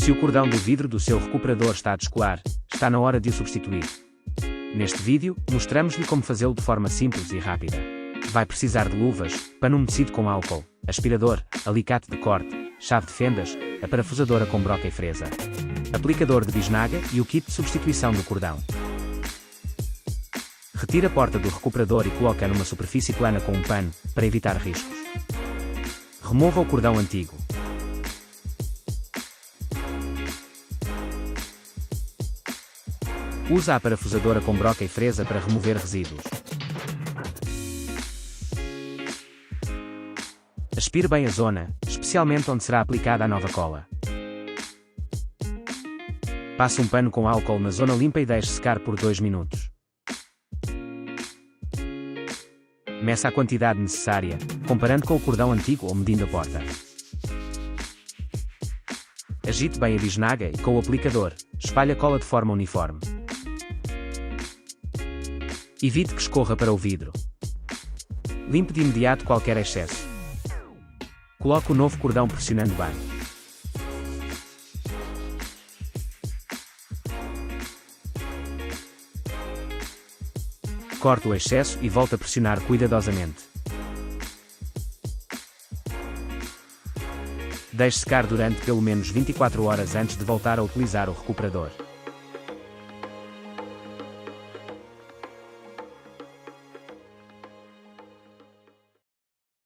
Se o cordão do vidro do seu recuperador está a descolar, está na hora de o substituir. Neste vídeo, mostramos-lhe como fazê-lo de forma simples e rápida. Vai precisar de luvas, pano umedecido com álcool, aspirador, alicate de corte, chave de fendas, a parafusadora com broca e fresa, aplicador de bisnaga e o kit de substituição do cordão. Retire a porta do recuperador e coloque-a numa superfície plana com um pano, para evitar riscos. Remova o cordão antigo. Usa a parafusadora com broca e fresa para remover resíduos. Aspire bem a zona, especialmente onde será aplicada a nova cola. Passe um pano com álcool na zona limpa e deixe secar por 2 minutos. Meça a quantidade necessária, comparando com o cordão antigo ou medindo a porta. Agite bem a bisnaga e com o aplicador, espalhe a cola de forma uniforme. Evite que escorra para o vidro. Limpe de imediato qualquer excesso. Coloque o novo cordão pressionando bem. Corte o excesso e volte a pressionar cuidadosamente. Deixe secar durante pelo menos 24 horas antes de voltar a utilizar o recuperador.